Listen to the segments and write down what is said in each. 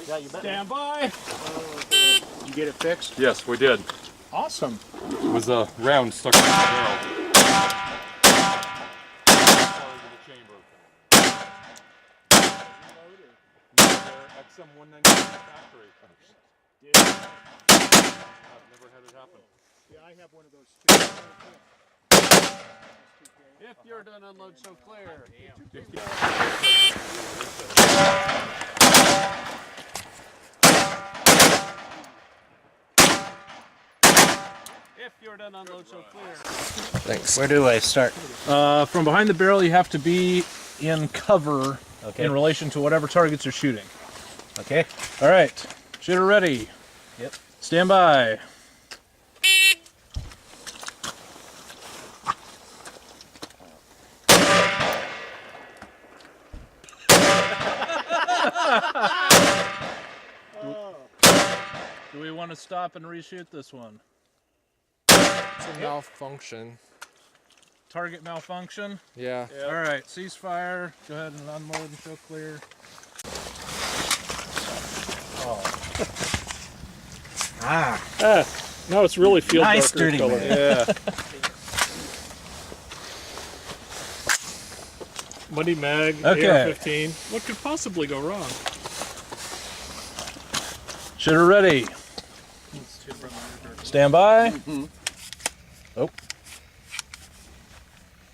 Yeah, you bet. Stand by. You get it fixed? Yes, we did. Awesome. It was a round stuck in the barrel. XM199 factory. I've never had it happen. Yeah, I have one of those too. If you're done, unload, show clear. If you're done, unload, show clear. Thanks. Where do I start? From behind the barrel, you have to be in cover in relation to whatever targets you're shooting. Okay. All right. Shooter ready. Yep. Stand by. Do we want to stop and reshoot this one? It's a malfunction. Target malfunction? Yeah. All right, ceasefire. Go ahead and unload and show clear. No, it's really field Nice darker dirty color. man. Yeah. Muddy mag, Okay. AR-15. What could possibly go wrong? Shooter ready. Stand by. Oh.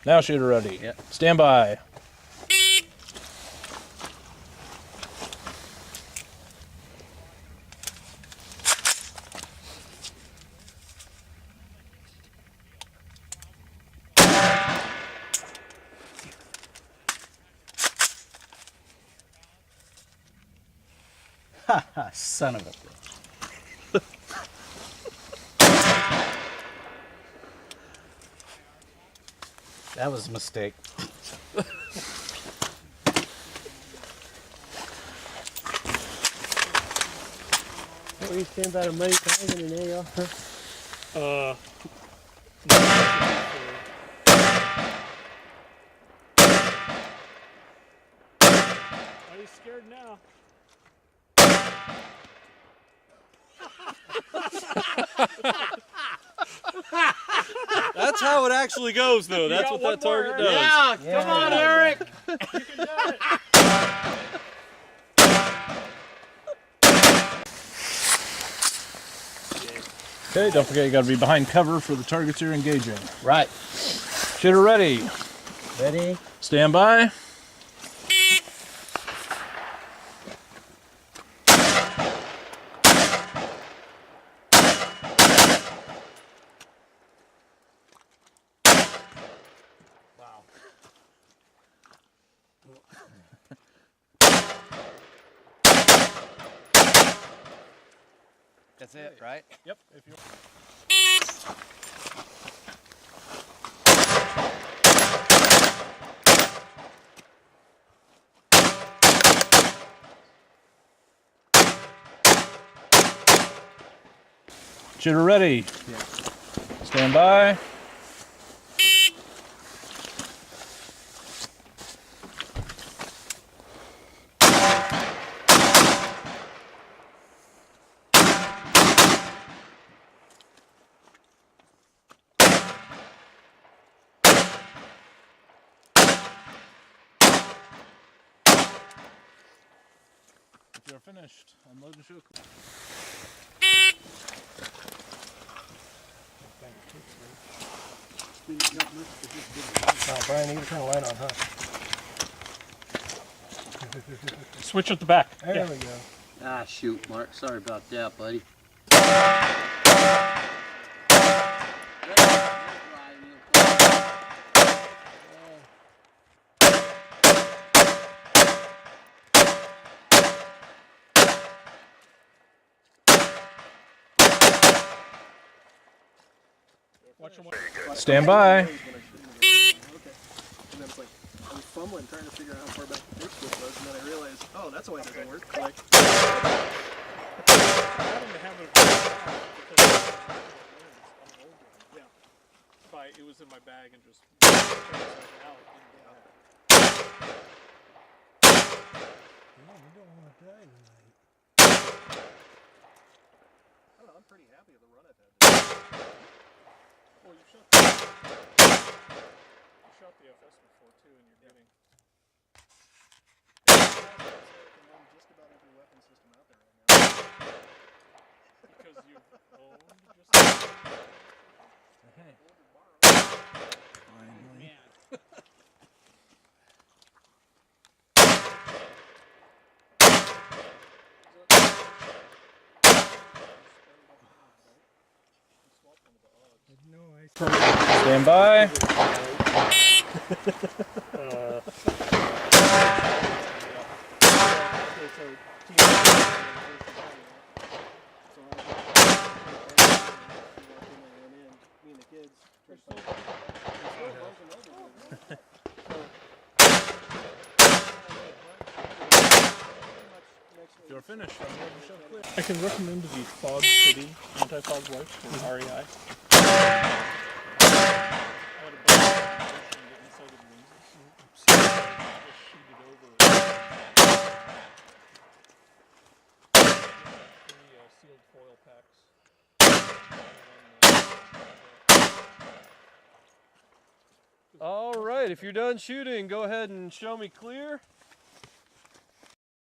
Now shooter ready. Yep. Stand by. Ha, son of a bitch. That was a mistake. What do you stand about a money tag in an AR? Are you scared now? That's how it actually goes, though. That's what that target does. Yeah, come on, Eric. You can do it. Okay, don't forget you got to be behind cover for the targets you're engaging. Right. Shooter ready. Ready? Stand by. That's it, right? Yep. If you Shooter ready. Yeah. Stand by. If you're finished, unload and shoot. Oh, Brian, you gotta turn the light on, huh? Switch at the back. There we go. Ah, shoot, Mark. Sorry about that, buddy. Watch your Stand by. And then it's like, I was fumbling trying to figure out how far back the fix switch was, and then I realized, oh, that's why it doesn't work. Like, it was in my bag and just you don't want to die tonight. pretty happy with the run I've had. Well, you shot the FS before too, and you're getting. I'm just about every weapon system out there right now. Because you've owned just. Hey. Stand by. You're finished. I can recommend the Fog City anti-fog wipes from REI. I had a bunch of inside of the lenses. Just sheeted over. Three sealed foil packs. All right, if you're done shooting, go ahead and show me clear.